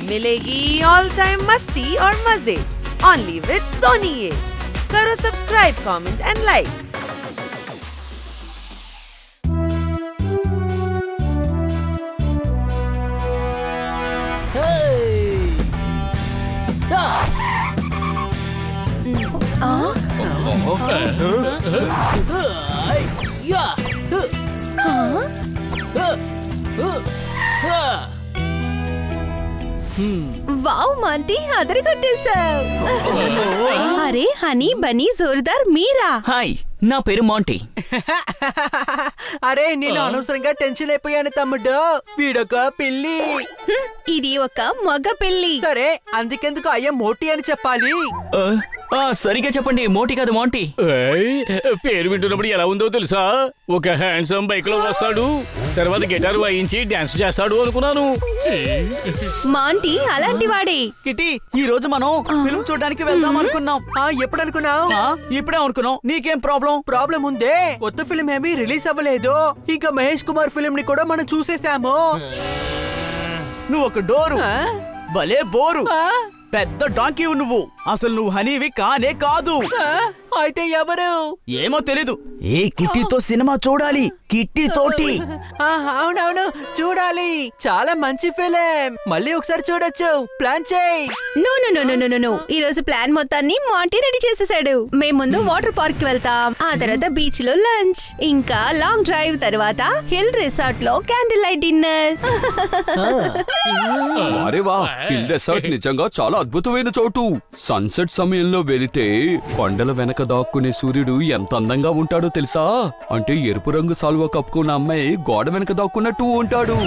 मिलेगी all time मस्ती और मजे ओनली विद सोनी ये। करो subscribe, comment and like. Wow Monty అదరి కొట్టేశావ్. అరే హనీ బనీ జోర్దార్ మీరా? హాయ్, నా పేరు మాంటీ. అరే నేను అనవసరంగా టెన్షన్ అయిపోయాను తమ్ముడు. వీడొక పిల్లి. ఇది ఒక మగ పిల్లి. సరే అందుకెందుకు అయ్యా మోటీ అని చెప్పాలి? సరిగా చెప్పండి, మోటీ కాదు మాంటీ. పేరు వింటున్నప్పుడు ఎలా ఉందో తెలుసా? ఒక హ్యాండ్సమ్ బైక్ లో వస్తాడు, తర్వాత గిటార్ వాయించి డాన్స్ చేస్తాడు అనుకున్నాను. మాంటీ అలాంటి వాడే. కిటి, ఈ రోజు మనం ఫిల్మ్ చూడడానికి వెళ్దాం అనుకున్నాం. ఎప్పుడు అనుకున్నావు? ఇప్పుడే అనుకున్నాం. నీకేం ప్రాబ్లం ఉందే? కొత్త ఫిల్మ్ ఏమీ రిలీజ్ అవ్వలేదు. ఇంకా మహేష్ కుమార్ ఫిల్మ్ ని కూడా మనం చూసేసాము. నువ్వు ఒక డోరు, భలే బోరు, పెద్ద డాంకీ నువ్వు. అసలు నువ్వు హనీవి కానే కాదు. అయితే ఎవరు? ఏమో తెలీదు. ఏ కిట్టీతో సినిమా చూడాలి, కిట్టి తోటి. అవునవును చూడాలి. చాలా మంచి ఫిలిం. మళ్ళీ ఒకసారి చూడొచ్చు. ప్లాన్ చేయి. నో. ఈ రోజు ప్లాన్ మొత్తాన్ని మాంటీ రెడీ చేసేసాడు. మేము ముందు వాటర్ పార్క్ కి వెళ్తాం, ఆ తర్వాత బీచ్ లో లంచ్, ఇంకా లాంగ్ డ్రైవ్, తర్వాత హిల్ రిసార్ట్ లో క్యాండిల్ లైట్ డిన్నర్. అరే వా, హిల్ రిసార్ట్ నిజంగా చాలా అద్భుతమైన చోటు. సన్సెట్ సమయంలో వెళితే కొండల వెనక దాక్కునే సూర్యుడు ఎంత అందంగా ఉంటాడో తెలుసా? అంటే ఎరుపు రంగు సాల్వా కప్పుకున్న అమ్మాయి గోడ వెనక దాక్కున్నట్టు ఉంటాడు.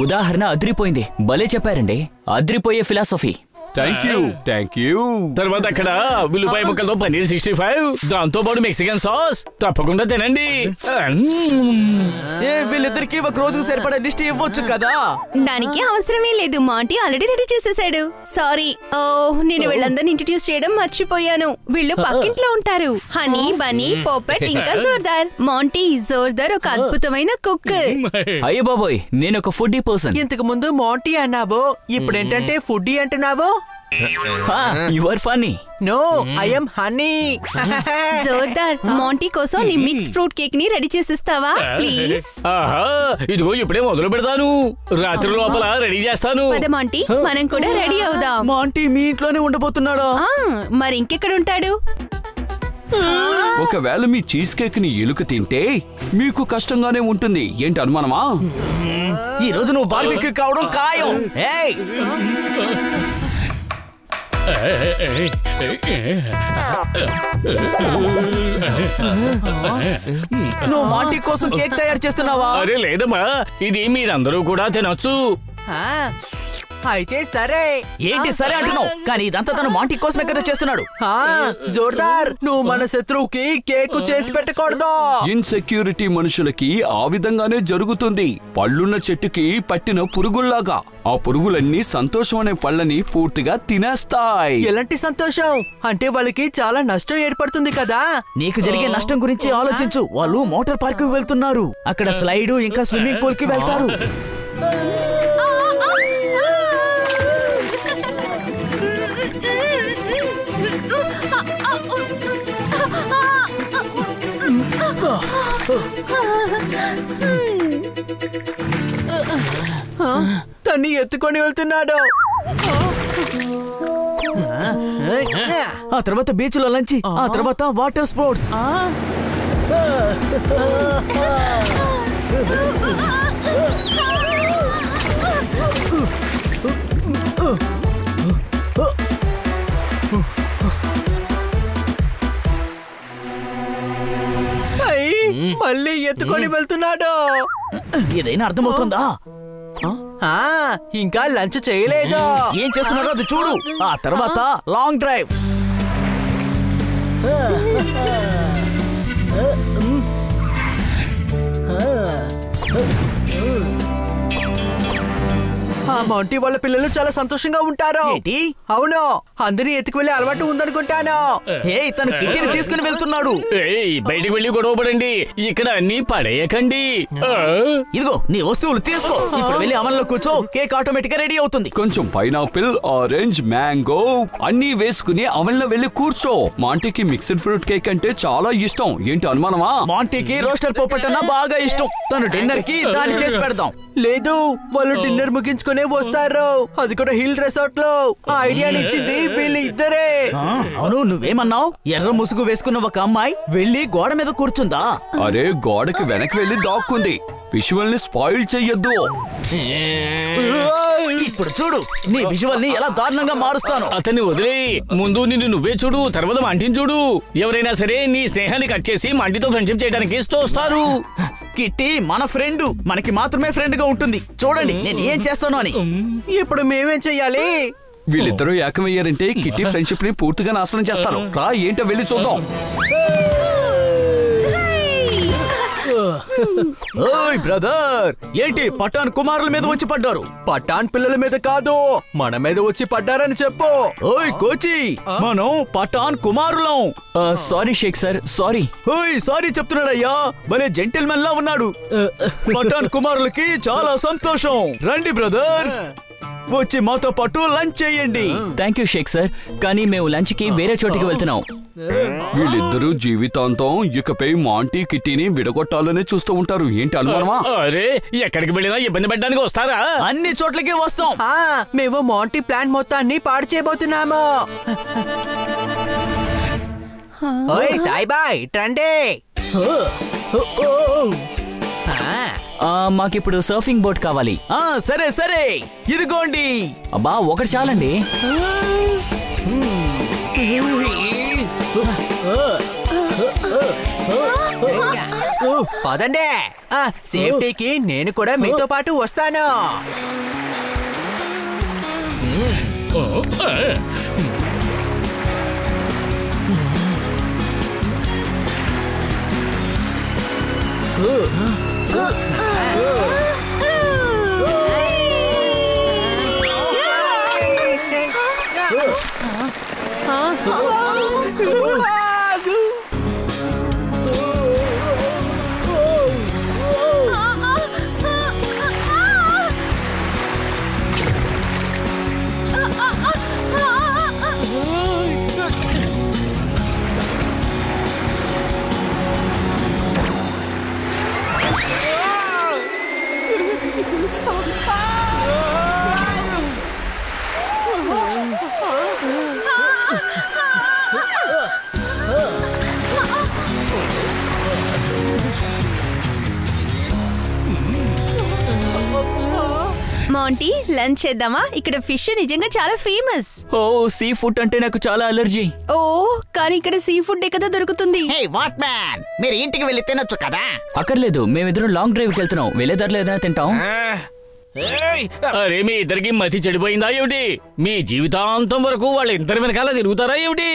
ఉదాహరణ అదిరిపోయింది. భలే చెప్పారండి. అదిరిపోయే ఫిలాసఫీ. Thank you. తర్వాత అక్కడ ఉల్లిపాయ ముక్కలతో పన్నీర్ 65, దాంతో పాటు మెక్సికన్ సాస్ తప్పకుండా తినండి. వీళ్ళిద్దరికి ఒక రోజుకు సరిపడా లిస్ట్ ఇవ్వచ్చు కదా? దానికి అవసరమే లేదు, మాంటీ ఆల్రెడీ రెడీ చేసేసాడు. సారీ, నేను వీళ్ళందరినీ ఇంట్రడ్యూస్ చేయడం మర్చిపోయాను. వీళ్ళు పక్కింట్లో ఉంటారు. హనీ బనీ పోపెట్ ఇంకా జోర్దార్. మాంటీ జోర్దార్ ఒక అద్భుతమైన కుక్. అయ్యో బాబోయ్, నేను ఒక ఫుడ్డీ పర్సన్. ఇంతకు ముందు మాంటీ అన్నావు, ఇప్పుడు ఏంటంటే ఫుడ్డీ అంటున్నావు? You are funny. No, I am Honey. జోర్దార్, మాంటీ కోసం నీ మిక్స్ ఫ్రూట్ కేక్ ని రెడీ చేసిస్తావా ప్లీజ్? ఇదిగో ఇప్పుడే మొదలు పెడతాను. రాత్రి లోపల రెడీ చేస్తాను. పద మాంటీ, మనం కూడా రెడీ అవుదాం. మాంటీ మీ ఇంట్లోనే ఉండబోతున్నాడా? మరి ఇంకెక్కడ ఉంటాడు? ఒకవేళ మీ చీజ్ కేక్ ని ఎలుక తింటే మీకు కష్టంగానే ఉంటుంది. ఏంటి అనుమానమా? ఈ రోజు నువ్వు బార్బిక్యూ కావడం ఖాయం. నువ్వు మాంటీ కోసం కేక్ తయారు చేస్తున్నావా? అరే లేదమ్మా, ఇది మీరందరూ కూడా తినొచ్చు. అయితే సరే. ఏంటి సరే అంటున్నావు? కానీ ఇదంతా తను మాంటీ కోసమే కదా చేస్తున్నాడు. జోర్దార్, నువ్వు మన శత్రువుకి కేక్ చేసి పెట్టకూడదు. ఇన్సెక్యూరిటీ మనుషులకి ఆ విధంగానే జరుగుతుంది. పళ్ళున్న చెట్టుకి పట్టిన పురుగుల్లాగా. ఆ పురుగులన్నీ సంతోషం అనే పళ్ళని పూర్తిగా తినేస్తాయి. ఎలాంటి సంతోషం? అంటే వాళ్ళకి చాలా నష్టం ఏర్పడుతుంది కదా. నీకు జరిగే నష్టం గురించి ఆలోచించు. వాళ్ళు మోటార్ పార్క్ కి వెళ్తున్నారు. అక్కడ స్లైడ్ ఇంకా స్విమ్మింగ్ పూల్ కి వెళ్తారు. తన్ని ఎత్తుకొని వెళ్తున్నాడు. ఆ తర్వాత బీచ్ లో లంచ్, ఆ తర్వాత వాటర్ స్పోర్ట్స్. మళ్ళీ ఎత్తుకొని వెళ్తున్నాడు. ఏదైనా అర్థమవుతుందా? ఇంకా లంచ్ చేయలేదు. ఏం చేస్తున్నారో అది చూడు. ఆ తర్వాత లాంగ్ డ్రైవ్. ఆ మాంటీ వాళ్ళ పిల్లలు చాలా సంతోషంగా ఉంటారు. ఏంటి? అవును, అందరినీ ఎత్తుకు వెళ్ళే అలవాటు ఉందనుకుంటాను. తను కిట్టిని తీసుకుని వెళ్తున్నాడు. బయటికి వెళ్ళి గొడవ పడండి, ఇక్కడ అన్ని పడేయకండి. ఇదిగో నీ వస్తువులు తీసుకో. ఇప్పుడు వెళ్ళి అమల్లో కూర్చో, కేక్ ఆటోమేటిక్ గా రెడీ అవుతుంది. కొంచెం పైనాపిల్, ఆరెంజ్, మ్యాంగో అన్నీ వేసుకుని అవెన్లో వెళ్ళి కూర్చో. మాంటీకి మిక్స్డ్ ఫ్రూట్ కేక్ అంటే చాలా ఇష్టం. ఏంటి అనుమానమా? మాంటీకి రోస్టర్ పోపట్ అన్న బాగా ఇష్టం. తను డిన్నర్ కి దాన్ని చేసి పెడదాం. లేదు, వాళ్ళు డిన్నర్ ముగించుకునే వస్తారు, అది కూడా హిల్ రిసార్ట్ లో. ఆ ఐడియాని ఇచ్చింది వీళ్ళు ఇద్దరే. అవును, నువ్వేమన్నావు? ఎర్ర ముసుగు వేసుకున్న ఒక అమ్మాయి వెళ్ళి గోడ మీద కూర్చుందా? అరే, గోడకి వెనక్కి వెళ్ళి దాక్కుంది. విజువల్ ని స్పాయిల్ చెయ్యొద్దు. ఇప్పుడు చూడు, నీ విజువల్ ని ఎలా దారుణంగా మారుస్తాను. అతన్ని వదిలే, ముందు నిన్ను నువ్వే చూడు, తర్వాత మాంటిని చూడు. ఎవరైనా సరే నీ స్నేహాన్ని కట్ చేసి మాంటితో ఫ్రెండ్షిప్ చేయడానికి చూస్తారు. కిట్టి మన ఫ్రెండ్, మనకి మాత్రమే ఫ్రెండ్ గా ఉంటుంది. చూడండి నేను ఏం చేస్తాను అని. ఇప్పుడు మేమేం చెయ్యాలి? వీళ్ళిద్దరూ ఏకమయ్యారంటే కిట్టి ఫ్రెండ్షిప్ ని పూర్తిగా నాశనం చేస్తారు. రా, ఏంటో వెళ్ళి చూద్దాం. ఓయ్ బ్రదర్, ఏంటి పఠాన్ కుమారుల మీద వచ్చి పడ్డారు? పఠాన్ పిల్లల మీద కాదు, మన మీద వచ్చి పడ్డారని చెప్పు. ఓయ్ కోచి, మనం పఠాన్ కుమారులం. Sorry Sheikh sir, sorry. ఓయ్ సారీ చెప్తున్నాడయ్యా, భలే జెంటిల్మెన్ లా ఉన్నాడు. పఠాన్ కుమారులకి చాలా సంతోషం. రండి బ్రదర్, వచ్చి మాతో పాటు లంచ్ చేయండి. థ్యాంక్ యూ షేక్ సార్, కానీ మేము లంచ్ కి వేరే చోటికి వెళ్తున్నాం. వీళ్ళిద్దరూ జీవితాంతం ఇకపై మాంటీ కిట్టీని విడగొట్టాలనే చూస్తూ ఉంటారు. ఏంటి అనుమానమా? అరే, ఎక్కడికి వెళ్ళినా ఇబ్బంది పెట్టడానికి వస్తారా? అన్ని చోట్లకి వస్తాం. మేము మాంటీ ప్లాన్ మొత్తాన్ని పాడు చేయబోతున్నాము. ఓయ్ సాయిబాయ్, రండి. మాకిప్పుడు సర్ఫింగ్ బోట్ కావాలి. సరే సరే, ఇదిగోండి. అబ్బా, ఒకటి చాలండి. పదండి, సేఫ్టీకి నేను కూడా మీతో పాటు వస్తాను. మాంటీ, లంచ్ చేద్దామా? ఇక్కడ ఫిష్ నిజంగా చాలా ఫేమస్. ఓ, సీ ఫుడ్ అంటే నాకు చాలా అలర్జీ. ఓ, కానీ ఇక్కడ సీ ఫుడ్ కదా దొరుకుతుంది. హే వాట్ మ్యాన్, మీరు ఇంటికి వెళ్ళి తినొచ్చు కదా. అక్కర్లేదు, మేమిద్దరం లాంగ్ డ్రైవ్ కి వెళ్తున్నాం. వెళ్ళేదారిలో ఏదైనా తింటాం. అరే, మీ ఇద్దరికి మతి చెడిపోయిందా ఏమిటి? మీ జీవితాంతం వరకు వాళ్ళ ఇద్దరి వెనకాల తిరుగుతారా ఏమిటి?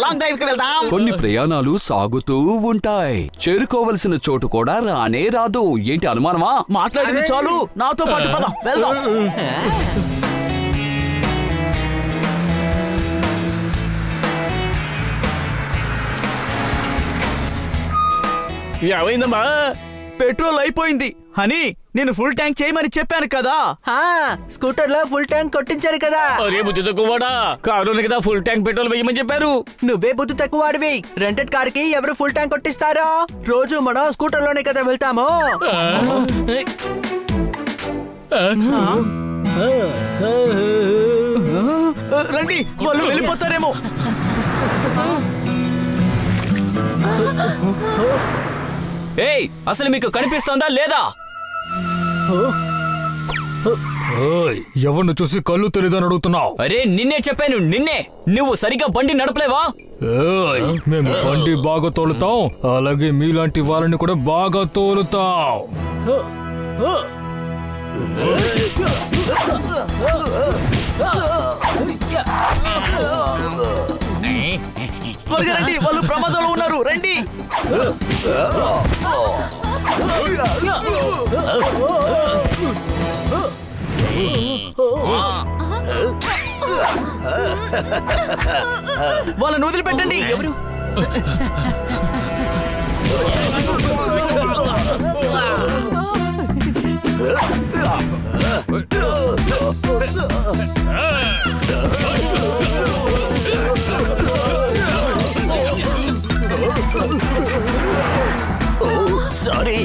లాంగ్ డ్రైవ్ కి వెళ్దాం. కొన్ని ప్రయాణాలు సాగుతూ ఉంటాయి, చేరుకోవలసిన చోటు కూడా రానే రాదు. ఏంటి అనుమానమా? మాట్లాడింది చాలు, నాతో పాటు పద, వెళ్దాం. ఏమైందమ్మా? పెట్రోల్ అయిపోయింది. హనీ, నేను ఫుల్ ట్యాంక్ చేయమని చెప్పాను కదా. స్కూటర్ లో ఫుల్ ట్యాంక్ కొట్టించారు కదా. అరే బుద్ధి తక్కువడా, కారులోనే కదా ఫుల్ ట్యాంక్ పెట్రోల్ వేయమని చెప్పారు. నువ్వే బుద్ధి తక్కువడివి. రెంటెడ్ కార్ కి ఎవరు ఫుల్ ట్యాంక్ కొట్టిస్తారో? రోజు మనం స్కూటర్ లోనే కదా వెళ్తాము. రండి, వాళ్ళు వెళ్ళిపోతారేమో. ఏయ్, అసలు మీకు కనిపిస్తోందా లేదా? ఎవరిని చూసి కళ్ళు తెలీదని అడుగుతున్నావు? అరే, నిన్నే చెప్పాను, నిన్నే. నువ్వు సరిగా బండి నడపలేవా? మేము బండి బాగా తోలుతాం, అలాగే మీలాంటి వాళ్ళని కూడా బాగా తోలుతాం. త్వరగా రండి, వాళ్ళు ప్రమాదంలో ఉన్నారు. రండి. వాళ్ళని వదిలిపెట్టండి. ఎవరు? సారీ.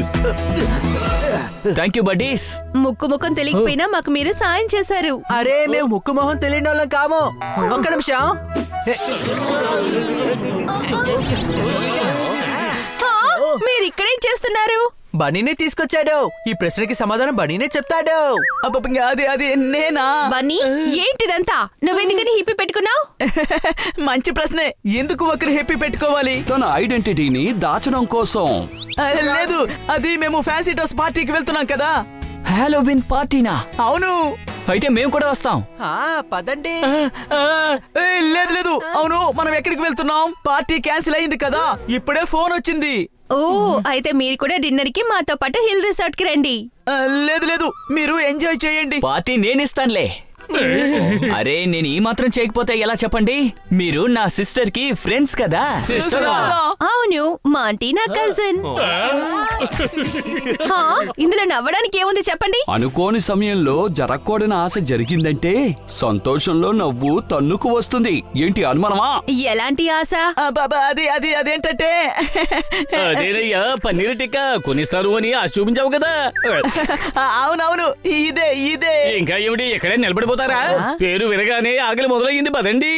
Thank you buddies. ముక్కు ముఖం తెలియకపోయినా మాకు మీరు సాయం చేశారు. అరే మేము ముక్కు మొహం తెలియని వాళ్ళం కాము. ఒక్క నిమిషం. మీరు ఇక్కడేం చేస్తున్నారు? బన్నీనే తీసుకొచ్చాడు. ఈ ప్రశ్నకి సమాధానం బన్నీనే చెప్తాడు. అది నేనా? బన్నీ, ఏంటిదంతా? నువ్వెందుకని హిప్పి పెట్టుకున్నావు? మంచి ప్రశ్నే. ఎందుకు ఒకరు హ్యాపీ పెట్టుకోవాలి? తన ఐడెంటిటీని దాచడం కోసం. లేదు, అది మేము ఫ్యాన్సీ డ్రెస్ పార్టీకి వెళ్తున్నాం కదా. హాలోవిన్ పార్టీనా? అవును. అయితే మేము కూడా వస్తాం. పదండి. లేదు, అవును, మనం ఎక్కడికి వెళ్తున్నాం? పార్టీ క్యాన్సిల్ అయింది కదా. ఇప్పుడే ఫోన్ వచ్చింది. ఓ, అయితే మీరు కూడా డిన్నర్ కి మాతో పాటు హిల్ రిసార్ట్ కి రండి. లేదు, మీరు ఎంజాయ్ చేయండి. పార్టీ నేనిస్తానులే. అరే, నేను ఈ మాత్రం చేయకపోతే ఎలా చెప్పండి? మీరు నా సిస్టర్ కి ఫ్రెండ్స్ కదా. అవును, మా ఆంటీ నా కజిన్. ఇందులో నవ్వడానికి ఏముంది చెప్పండి? అనుకోని సమయంలో జరగకూడని ఆశ జరిగిందంటే సంతోషంలో నవ్వు తన్నుకు వస్తుంది. ఏంటి అనుమానమా? ఎలాంటి ఆశ? అదేంటంటే అదేనయ్యా, పన్నీర్ టిక్కా కొనిస్తారు అని ఆశ చూపించావు కదా. అవునవును, ఇదే. ఇంకా ఏమిటి, ఎక్కడే నిలబడిపోతారా? పేరు వినగానే ఆకలి మొదలయ్యింది. పదండి.